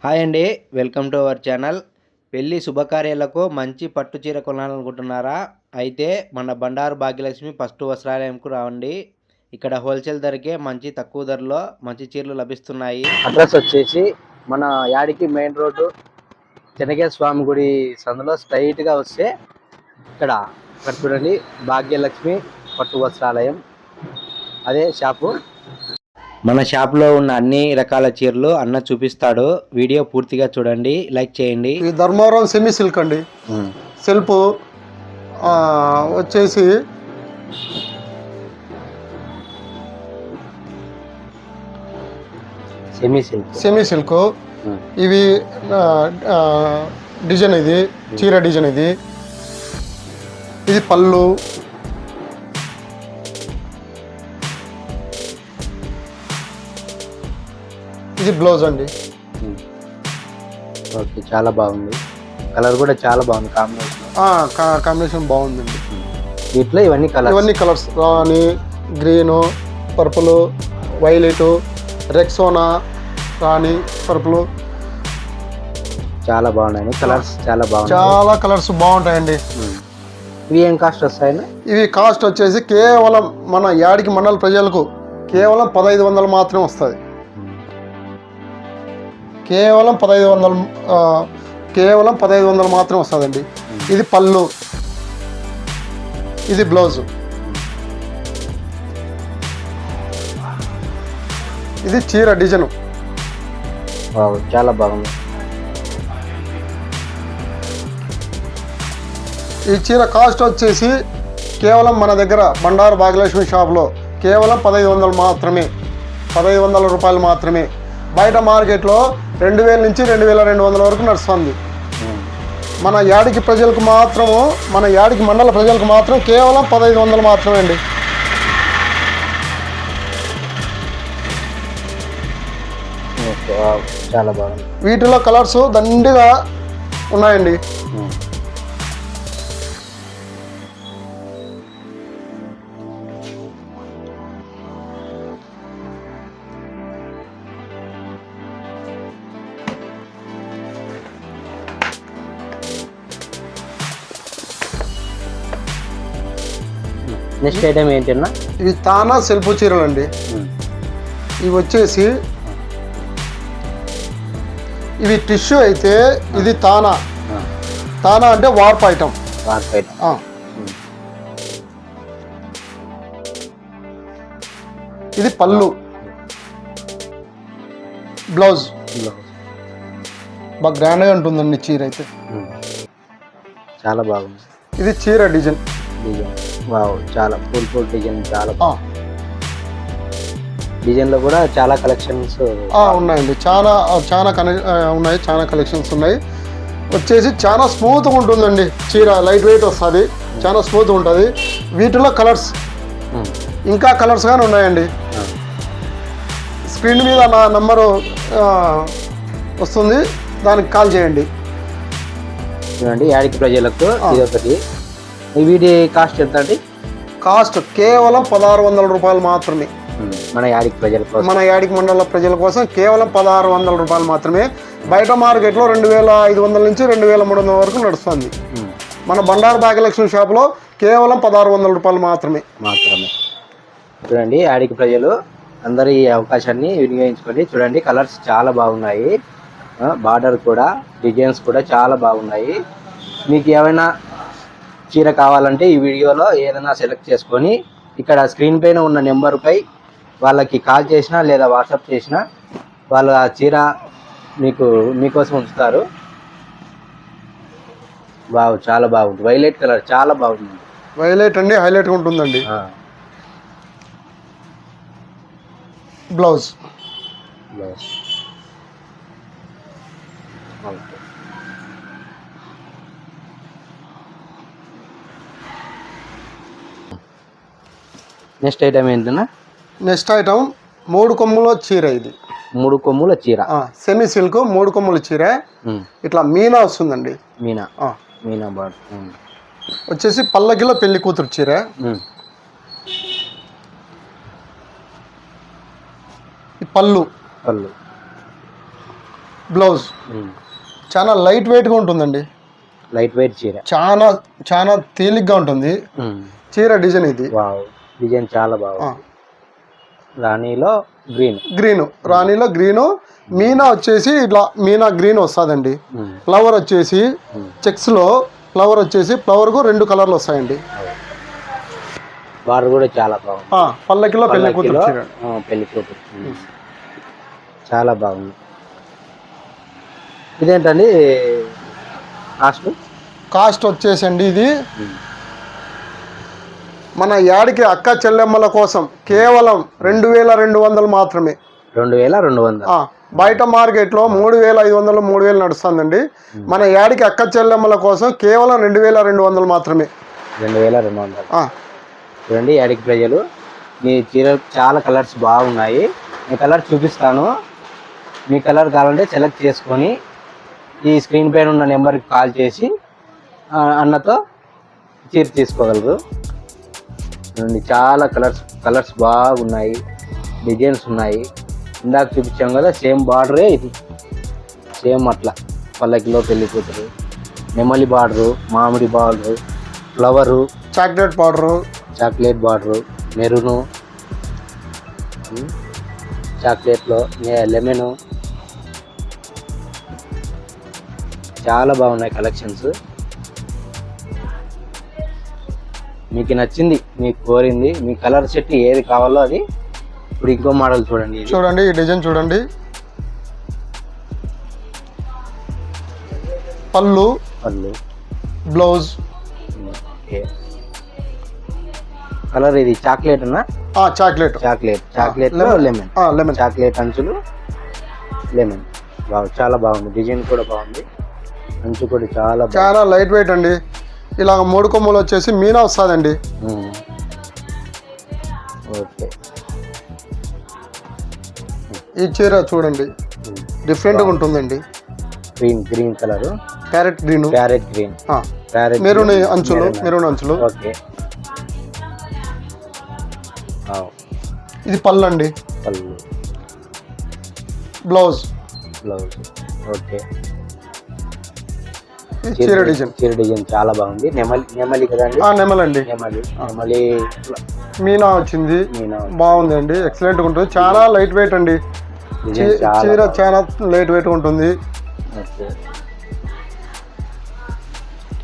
Hi అండి, welcome to our channel. పెళ్లి శుభకార్యాలకు మంచి పట్టు చీర కొనాలనుకుంటున్నారా? అయితే మన బండారు భాగ్యలక్ష్మి ఫస్ట్ వస్త్రాలయంకు రావండి. ఇక్కడ హోల్సేల్ ధరకే మంచి తక్కువ ధరలో మంచి చీరలు లభిస్తున్నాయి. అడ్రస్ వచ్చేసి మన యాడికి మెయిన్ రోడ్డు చెన్నకేశ్వర స్వామి గుడి సందులో స్ట్రైట్గా వస్తే ఇక్కడ చూడండి, భాగ్యలక్ష్మి పట్టు వస్త్రాలయం అదే షాపు. మన షాప్లో ఉన్న అన్ని రకాల చీరలు అన్న చూపిస్తాడు. వీడియో పూర్తిగా చూడండి, లైక్ చేయండి. ఈ ధర్మవరం సెమీ సిల్క్ అండి. సెల్ఫ్ వచ్చేసి సెమీ సిల్క్. ఇవి డిజైన్, ఇది చీర డిజైన్. ఇది పళ్ళు, ఇది బ్లౌజ్ అండి. ఓకే, చాలా బాగుంది. కలర్ కూడా చాలా బాగుంది, కాంబినేషన్ బాగుందండి. వీటిలో ఇవన్నీ కలర్స్ రాణి, గ్రీను, పర్పుల్, వైలెట్, రెక్సోనా, రాణి, పర్పుల్ చాలా బాగున్నాయి. కలర్స్ చాలా కలర్స్ బాగుంటాయండి. ఇవి ఏం కాస్ట్ వస్తాయి? ఇవి కాస్ట్ వచ్చేసి కేవలం మన యాడికి మండల ప్రజలకు కేవలం 1500 మాత్రమే వస్తుంది. కేవలం 1500 మాత్రం వస్తుందండి. ఇది పళ్ళు, ఇది బ్లౌజు, ఇది చీర డిజైన్. చాలా బాగుంది. ఈ చీర కాస్ట్ వచ్చేసి కేవలం మన దగ్గర బండారు భాగ్యలక్ష్మి షాప్లో కేవలం 1500 మాత్రమే, 1500 రూపాయలు మాత్రమే. బయట మార్కెట్లో 2000 నుంచి 2200 వరకు నడుస్తుంది. మన యాడికి ప్రజలకు మాత్రము, మన యాడికి మండల ప్రజలకు మాత్రం కేవలం 1500 మాత్రమే అండి. చాలా బాగుంది. వీటిలో కలర్స్ దండిగా ఉన్నాయండి. నెక్స్ట్ ఐటమ్ ఏంటన్నా? ఇవి తానా సెల్ఫ్ చీరలు అండి. ఇవి వచ్చేసి ఇవి టిష్యూ అయితే, ఇది తానా అంటే వార్ప్ ఐటమ్. ఇది పళ్ళు, బ్లౌజ్ బాగా గ్రాండ్గా ఉంటుందండి చీర అయితే. చాలా బాగుంది. ఇది చీర డిజైన్. చాలా ఫుల్ డిజైన్. చాలా డిజైన్ లో కూడా చాలా కలెక్షన్స్ ఉన్నాయండి. చాలా ఉన్నాయి, చాలా కలెక్షన్స్ ఉన్నాయి. వచ్చేసి చాలా స్మూత్గా ఉంటుందండి చీర, లైట్ వెయిట్ వస్తుంది, చాలా స్మూత్గా ఉంటుంది. వీటిలో కలర్స్ ఇంకా కలర్స్ కానీ ఉన్నాయండి. స్క్రీన్ మీద నా నంబరు వస్తుంది, దానికి కాల్ చేయండి. చూడండి, యాడికి ప్రజలకు ఇదొకటి. వీటి కాస్ట్ ఎంత అండి? కాస్ట్ కేవలం 1600 రూపాయలు మాత్రమే. మన యాడికి ప్రజల కోసం, మన యాడికి మండల ప్రజల కోసం కేవలం 1600 రూపాయలు మాత్రమే. బయట మార్కెట్లో 2500 నుంచి 2300 వరకు నడుస్తుంది. మన బండారు భాగ్యలక్ష్మి షాప్లో కేవలం 1600 రూపాయలు మాత్రమే. చూడండి, యాడికి ప్రజలు అందరూ ఈ అవకాశాన్ని వినియోగించుకోండి. చూడండి, కలర్స్ చాలా బాగున్నాయి. బార్డర్ కూడా, డిజైన్స్ కూడా చాలా బాగున్నాయి. మీకు ఏమైనా చీర కావాలంటే ఈ వీడియోలో ఏదైనా సెలెక్ట్ చేసుకొని ఇక్కడ స్క్రీన్ పైన ఉన్న నెంబర్పై వాళ్ళకి కాల్ చేసినా లేదా వాట్సాప్ చేసినా వాళ్ళు ఆ చీర మీకోసం ఉంచుతారు. చాలా బాగుంది. వైలెట్ కలర్ చాలా బాగుంది. వైలెట్ అండి, హైలైట్గా ఉంటుందండి. బ్లౌజ్ నెక్స్ట్ ఐటమ్ ఏంటన్నా? నెక్స్ట్ ఐటమ్ 3 కొమ్ముల చీర. ఇది 3 కొమ్ముల చీర, సెమీ సిల్క్ 3 కొమ్ముల చీర. ఇట్లా మీనా వస్తుందండి. మీనా బార్డర్ వచ్చేసి పల్లకిలో పెళ్లి కూతురు చీర. పళ్ళు బ్లౌజ్ చాలా లైట్ వెయిట్గా ఉంటుందండి. లైట్ వెయిట్ చీర, చాలా చాలా తేలిగ్గా ఉంటుంది చీర. డిజైన్ ఇది డిజైన్ చాలా బాగుంది. రాణిలో గ్రీను మీనా వచ్చేసి ఇట్లా మీనా గ్రీన్ వస్తుందండి. ఫ్లవర్ వచ్చేసి చెక్స్లో ఫ్లవర్కు 2 కలర్లు వస్తాయండి. బార్డర్ కూడా చాలా బాగుంది. పల్లకిలో పెళ్లి కూతురు చాలా బాగుంది. ఇదేంటండి కాస్ట్ వచ్చేసండి ఇది మన యాడికి అక్క చెల్లెమ్మల కోసం కేవలం 2200 మాత్రమే. 2200. బయట మార్కెట్లో 3500 3000 నడుస్తుందండి. మన యాడికి అక్క చెల్లెమ్మల కోసం కేవలం 2200 మాత్రమే. 2200. చూడండి యాడికి ప్రజలు, మీ చీరలు చాలా కలర్స్ బాగున్నాయి. మీ కలర్ చూపిస్తాను. మీ కలర్ కావాలంటే సెలెక్ట్ చేసుకొని ఈ స్క్రీన్ పైన ఉన్న నెంబర్కి కాల్ చేసి అన్నతో చీర తీసుకోగలరు. చూడండి చాలా కలర్స్ బాగున్నాయి, డిజైన్స్ ఉన్నాయి. ఇందాక చూపించాం కదా, సేమ్ బార్డరే ఇది. సేమ్ అట్లా పల్లకిలో పెళ్లి కూతురు, నెమలి బార్డరు, మామిడి border, flower, chocolate border, maroon, చాక్లెట్లో లెమను, చాలా బాగున్నాయి కలెక్షన్స్. మీకు నచ్చింది, మీకు కోరింది, మీ కలర్ సెట్ ఏది కావాలో అది. ఇప్పుడు ఇంకో మోడల్ చూడండి. ఈ డిజైన్ చూడండి. పళ్ళు బ్లౌజ్ కలర్ ఇది చాక్లెట్ లెమన్ చాక్లెట్ అంచులు లెమన్. చాలా బాగుంది. డిజైన్ కూడా బాగుంది. అంచు కూడా చాలా లైట్ వెయిట్ అండి. ఇలా 3 కొమ్ములు వచ్చేసి మీనా వస్తుందండి. ఓకే. ఈ చీర చూడండి, డిఫరెంట్గా ఉంటుందండి. Green colour, parrot green, maroon అంచులు. ఓకే. ఇది పళ్ళు అండి. బ్లౌజ్. ఓకే. చీర డిజైన్ చాలా బాగుంది. నెమలి కదండి. నెమలి మీనా వచ్చింది. బాగుంది అండి, ఎక్సలెంట్ గా ఉంటుంది. చాలా లైట్ వెయిట్ అండి. చీర చాలా లైట్ వెయిట్ ఉంటుంది.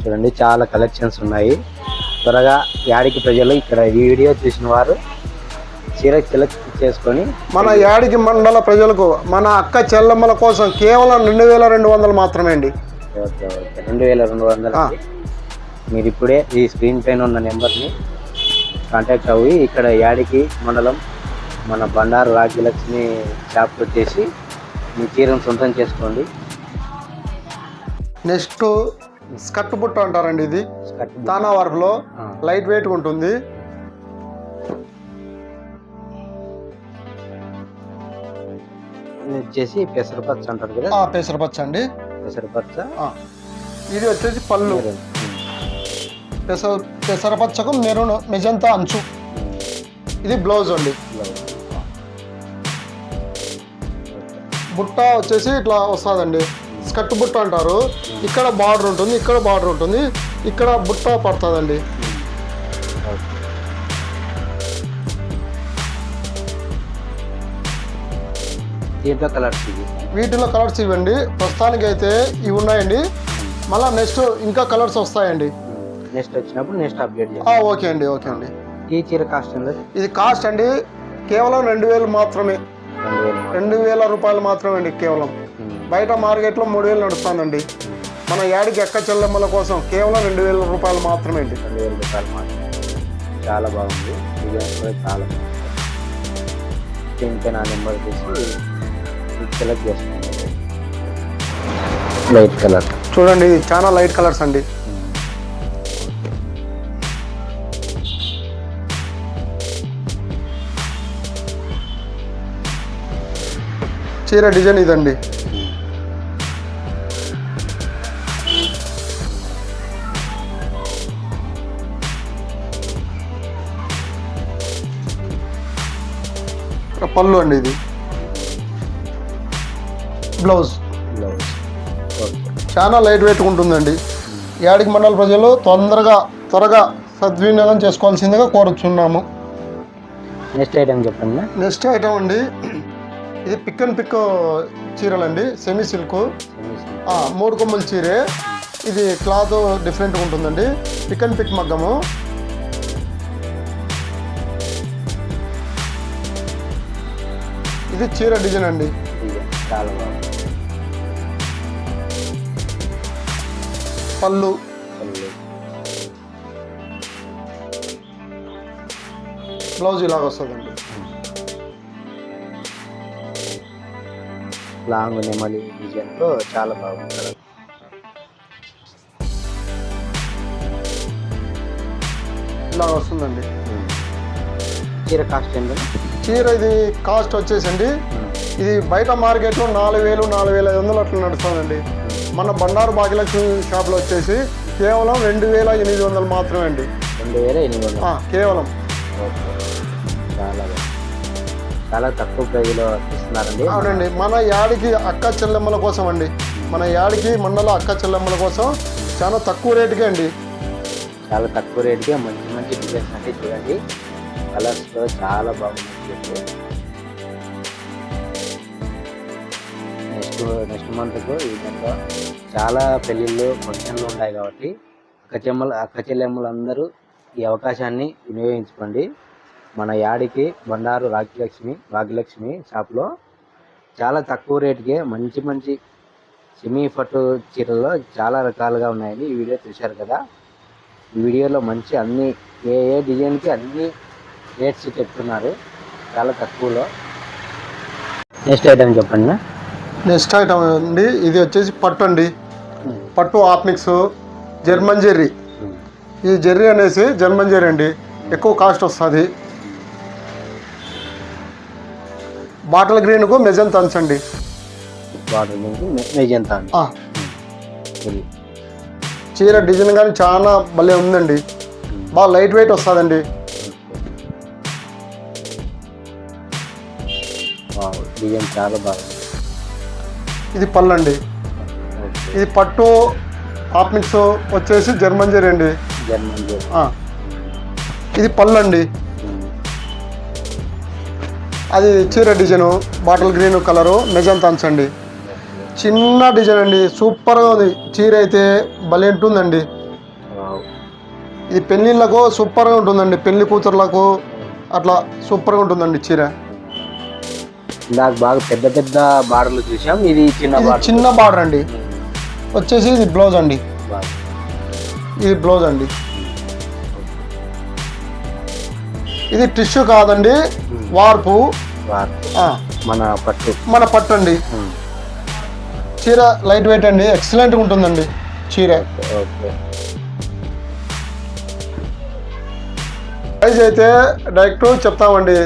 చూడండి చాలా కలెక్షన్స్ ఉన్నాయి. త్వరగా యాడికి ప్రజలు ఇక్కడ వీడియో చూసిన వారు చీర సెలెక్ట్ చేసుకొని మన యాడికి మండల ప్రజలకు, మన అక్క చెల్లెమ్మల కోసం కేవలం 2200 మాత్రమే అండి. 2200. మీరు ఇప్పుడే ఈ స్క్రీన్ పైన ఉన్న నెంబర్ని కాంటాక్ట్ అవ్వి ఇక్కడ యాడికి మండలం మన బండారు రాజ్యలక్ష్మి షాప్ వచ్చేసి మీ చీరను సొంతం చేసుకోండి. నెక్స్ట్ స్కర్ట్ బుట్ట అంటారండి. ఇది తానా వర్క్లో లైట్ వెయిట్ ఉంటుంది. వచ్చేసి పెసరపచ్చ అంటారు కదా. పెసరపచ్చ అండి. పెసరపచ్చ. ఇది వచ్చేసి పళ్ళు. పెసరపచ్చకు మెరూన్ మెజంతా అంచు. ఇది బ్లౌజ్ అండి. బుట్ట వచ్చేసి ఇట్లా వస్తుందండి. స్కర్ట్ బుట్ట అంటారు. ఇక్కడ బార్డర్ ఉంటుంది, ఇక్కడ బుట్ట పడుతుందండి. వీటిలో కలర్స్ ఇవ్వండి. ప్రస్తుతానికి అయితే ఇవి ఉన్నాయండి. మళ్ళీ నెక్స్ట్ ఇంకా కలర్స్ వస్తాయండి. నెక్స్ట్ వచ్చినప్పుడు నెక్స్ట్ అప్డేట్. ఓకే అండి. ఈ చీర కాస్ట్ అండి? ఇది కాస్ట్ అండి కేవలం 2000 మాత్రమే. 2000 రూపాయలు మాత్రమే అండి కేవలం. బయట మార్కెట్లో 3000 నడుస్తుందండి. మన యాడికి అక్క చెల్లెమ్మల కోసం కేవలం 2000 రూపాయలు మాత్రమే అండి. 2000 రూపాయలు మాత్రమే. చాలా బాగుంది. డిజైన్ కూడా చాలా బాగుంది. దీనిపై నా నెంబర్ తీసి సెలెక్ట్ చేసుకోండి. లైట్ కలర్ చూడండి, చాలా లైట్ కలర్స్ అండి. చీర డిజైన్ ఇదండి. పళ్ళు అండి. ఇది బ్లౌజ్. చాలా లైట్ వెయిట్ ఉంటుందండి. యాడికి మండల ప్రజలు త్వరగా సద్వినియోగం చేసుకోవాల్సిందిగా కోరుచున్నాము. నెక్స్ట్ ఐటమ్ చెప్పండి. నెక్స్ట్ ఐటమ్ అండి, ఇది పిక్ అండ్ పిక్ చీరలండి, సెమీ సిల్క్ 3 కొమ్ముల చీరే. ఇది క్లాత్ డిఫరెంట్గా ఉంటుందండి, పిక్ అండ్ పిక్ మగ్గము. ఇది చీర డిజైన్ అండి, చాలా బాగుంది. పళ్ళు, బ్లౌజ్ ఇలాగ వస్తుందండి. లాంగ్ నెమలి డిజైన్తో చాలా బాగుంది. ఇలా వస్తుందండి. చీర కాస్ట్ ఏంటి? చీర ఇది కాస్ట్ వచ్చేసండి, ఇది బయట మార్కెట్లో 4,000 4,500 అట్లా నడుస్తుందండి. మన బండారు భాగ్యలక్ష్మి షాప్లో వచ్చేసి కేవలం 2,800 మాత్రమే అండి. 2,800 కేవలం. చాలా తక్కువ ప్రైజ్లో ఇస్తున్నారండి. అవునండి, మన యాడికి అక్క చెల్లెమ్మల కోసం అండి, మన యాడికి మండల అక్క చెల్లెమ్మల కోసం చాలా తక్కువ రేటుకే అండి. చాలా తక్కువ రేటుకే మంచి మంచి డిజైన్స్ అంటే చూడండి, కలర్స్లో చాలా బాగుంది. నెక్స్ట్ మంత్కు ఈ విధంగా చాలా పెళ్ళిళ్ళు ఫంక్షన్లు ఉన్నాయి కాబట్టి అక్క చెల్లెమ్మలందరూ ఈ అవకాశాన్ని వినియోగించుకోండి. మన యాడికి బండారు భాగ్యలక్ష్మి షాప్లో చాలా తక్కువ రేటుకే మంచి మంచి సెమీ పట్టు చీరల్లో చాలా రకాలుగా ఉన్నాయండి. ఈ వీడియో చూశారు కదా, ఈ వీడియోలో మంచి అన్ని ఏ డిజైన్కి అన్ని రేట్స్ చెప్తున్నారు చాలా తక్కువలో. నెక్స్ట్ ఐటమ్ చెప్పండి. నెక్స్ట్ ఐటమ్ అండి, ఇది వచ్చేసి పట్టు అండి, పట్టు ఆప్మిక్స్ జర్మన్ జెర్రీ. ఈ జెర్రీ అనేసి జర్మన్ జెర్రీ అండి, ఎక్కువ కాస్ట్ వస్తుంది. బాటిల్ గ్రీన్కు మెజంతా అంచండి. చీర డిజైన్ కానీ చాలా భలే ఉందండి, బాగా లైట్ వెయిట్ వస్తుందండి. డిజైన్ చాలా బాగుంది. ఇది పళ్ళు అండి, ఇది పట్టు ఆప్మిక్స్ వచ్చేసి జర్మన్ జెర్రీ అండి. ఇది పళ్ళు అండి, అది చీర design bottle green colour magenta అంచండి. చిన్న డిజైన్ అండి, సూపర్గా ఉంది. చీర అయితే భలే ఉంటుందండి. ఇది పెళ్ళిళ్ళకు సూపర్గా ఉంటుందండి, పెళ్లి కూతుర్లకు అట్లా సూపర్గా ఉంటుందండి చీర. నాకు బాగా పెద్ద పెద్ద బార్డర్లు చూసాం, ఇది చిన్న బార్డర్ అండి. వచ్చేసి ఇది బ్లౌజ్ అండి, ఇది బ్లౌజ్ అండి. ఇది టిష్యూ కాదండి, వార్పు మన పట్టు అండి. చీర లైట్ వెయిట్ అండి, ఎక్సలెంట్గా ఉంటుందండి చీర. ప్రైజ్ అయితే డైరెక్ట్ చెప్తామండి,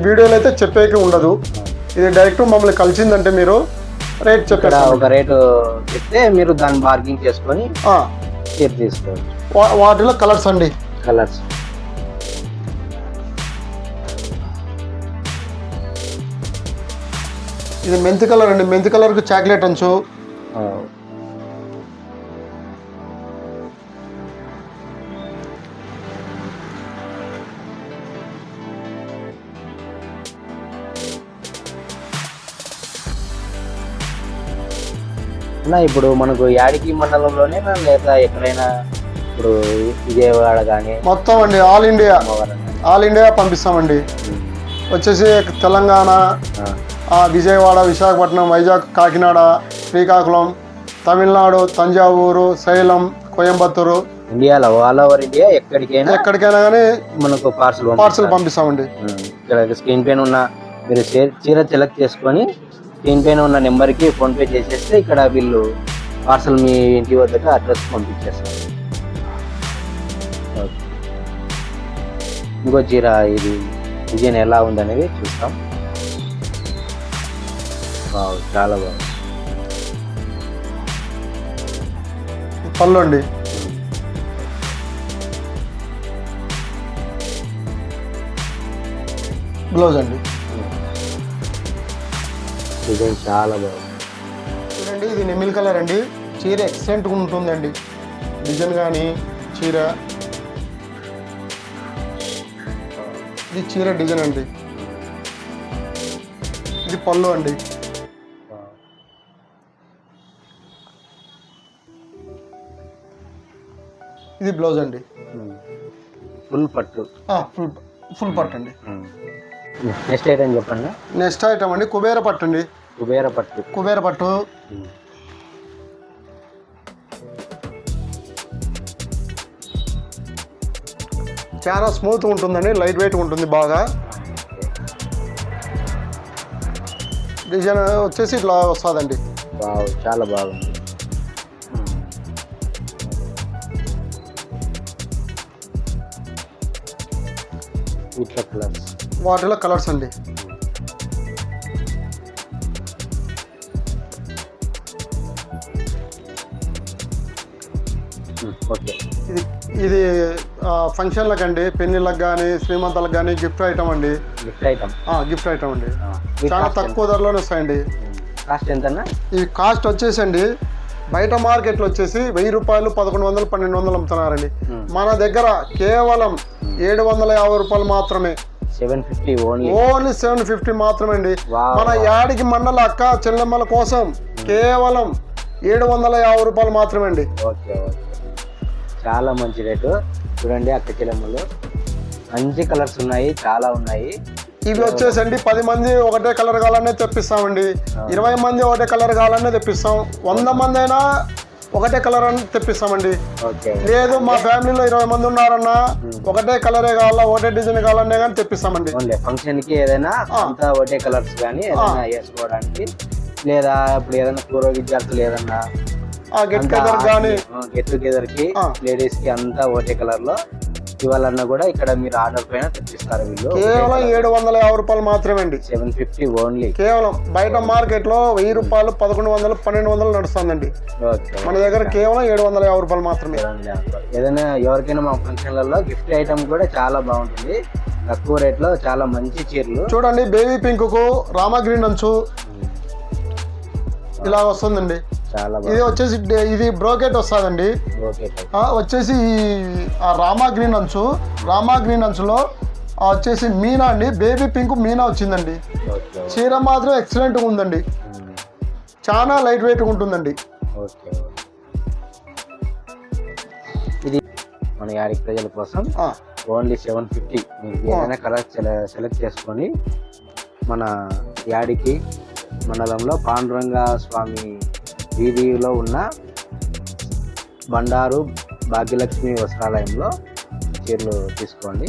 వీడియోలో అయితే చెప్పేకి ఉండదు. ఇది డైరెక్ట్ మమ్మల్ని కలిసిందంటే మీరు రేట్ చెప్పారు, ఒక రేటు చెప్తే మీరు దాన్ని బార్గింగ్ చేసుకొని చీర తీసుకోవచ్చు. వాటిలో కలర్స్ అండి, కలర్స్ ఇది మెంతి కలర్ అండి, మెంతి కలర్కి చాక్లెట్ అంచు. ఇప్పుడు మనకు యాడికి మండలంలోనే లేదా ఎక్కడైనా, ఇప్పుడు విజయవాడ కానీ మొత్తం అండి, ఆల్ ఇండియా పంపిస్తామండి. వచ్చేసి తెలంగాణ, విజయవాడ, విశాఖపట్నం, వైజాగ్, కాకినాడ, శ్రీకాకుళం, తమిళనాడు, తంజావూరు, సేలం, కోయంబత్తూరు, ఇండియాలో ఆల్ ఓవర్ ఇండియా ఎక్కడికైనా కానీ మనకు పార్సల్ పంపిస్తామండి. ఇక్కడ స్క్రీన్ పైన ఉన్న మీరు చీర సెలెక్ట్ చేసుకొని స్క్రీన్ పైన ఉన్న నెంబర్కి ఫోన్పే చేసేస్తే ఇక్కడ వీళ్ళు పార్సల్ మీ ఇంటి వద్దకు అడ్రస్ పంపించేస్తారు. ఇంకో చీర ఇది డిజైన్ ఎలా ఉందనేది చూస్తాం. చాలా బాగుంది. పళ్ళు అండి, బ్లౌజ్ అండి. డిజైన్ చాలా బాగుంది. చూడండి, ఇది నెమిల్ కలర్ అండి. చీర ఎక్సలెంట్గా ఉంటుందండి. డిజైన్ కానీ చీర, ఇది చీర డిజైన్ అండి. ఇది పళ్ళు అండి. ఇది బ్లౌజ్ అండి. ఫుల్ పట్టు. ఫుల్ పట్టు అండి. నెక్స్ట్ ఐటమ్ చెప్పండి. నెక్స్ట్ ఐటమ్ అండి కుబేర పట్టు అండి. కుబేర పట్టు. కుబేర పట్టు చాలా స్మూత్ ఉంటుందండి, లైట్ వెయిట్ ఉంటుంది బాగా. డిజైన్ వచ్చేసి ఇట్లా వస్తుందండి. చాలా బాగుంది. ఇట్లా కలర్స్, వాటిలో కలర్స్ అండి. ఓకే. ఇది ఫంక్షన్లకు అండి, పెళ్ళిళ్ళకి కానీ శ్రీమంతాలకు కానీ గిఫ్ట్ ఐటమ్ అండి. గిఫ్ట్ ఐటమ్ అండి. చాలా తక్కువ ధరలోనే వస్తాయండి. కాస్ట్ ఎంత? ఈ కాస్ట్ వచ్చేసి అండి బయట మార్కెట్లో వచ్చేసి 1000 రూపాయలు, 1100, 1200 అమ్ముతున్నారండి. మన దగ్గర కేవలం 750 రూపాయలు మాత్రమే. 750 ఓన్లీ 750 మాత్రమే అండి. మన యాడికి మండల అక్క చెల్లెమ్మల కోసం కేవలం 750 రూపాయలు మాత్రమే అండి. ఓకే. చాలా మంచి రేటు. చూడండి అక్క చెల్లెమ్మలు, మంచి కలర్స్ ఉన్నాయి, చాలా ఉన్నాయి. ఇవి వచ్చేసండి 10 మంది ఒకటే కలర్ కావాలనే తెప్పిస్తామండి. 20 మంది ఒకటే కలర్ కావాలనే తెప్పిస్తాం. 100 మంది అయినా ఒకటే కలర్ అని తెప్పిస్తామండి. లేదు మా ఫ్యామిలీలో 20 మంది ఉన్నారన్నా ఒకటే కలరే కావాలా, ఒకటే డిజైన్ కావాలనే కానీ తెప్పిస్తామండి. ఫంక్షన్ కి ఏదైనా అంతా ఒకటే కలర్స్ కానీ ఏదైనా వేసుకోవడానికి, లేదా ఇప్పుడు ఏదైనా పూర్వ విద్యార్థులు ఏదన్నా గెట్ టుగెదర్ కానీ గెట్ టుగెదర్ కి లేడీస్ కి అంతా ఒకటే కలర్ లో ఇవ్వాలన్నా కూడా ఇక్కడ మీరు ఆర్డర్ పైన తెప్పిస్తారు. వీళ్ళు కేవలం 750 రూపాయలు మాత్రమే అండి. 750 ఓన్లీ. కేవలం బయట మార్కెట్ లో 1000 రూపాయలు, 1100, 1200 నడుస్తుందండి. మన దగ్గర కేవలం 750 రూపాయలు మాత్రమే. ఏదైనా ఎవరికైనా మా ఫంక్షన్లలో గిఫ్ట్ ఐటమ్ కూడా చాలా బాగుంటుంది, తక్కువ రేట్ లో చాలా మంచి చీరలు. చూడండి బేబీ పింక్ కు రామా గ్రీన్ అంచు ఇలా వస్తుందండి. ఇది వచ్చేసి ఇది బ్రోకెట్ వస్తుందండి. వచ్చేసి రామా గ్రీన్ అంచు, రామా గ్రీన్ అంచులో వచ్చేసి మీనా అండి. బేబీ పింక్ మీనా వచ్చిందండి. చీర మాత్రం ఎక్సలెంట్గా ఉందండి, చాలా లైట్ వెయిట్గా ఉంటుందండి. ఇది మన యాడి ప్రజల కోసం ఓన్లీ 750. మీరు ఏదైనా కలర్ సెలెక్ట్ చేసుకొని మన యాడికి మండలంలో పాండురంగ స్వామి వీధిలో ఉన్న బండారు భాగ్యలక్ష్మి వస్త్రాలయంలో చీరలు తీసుకోండి.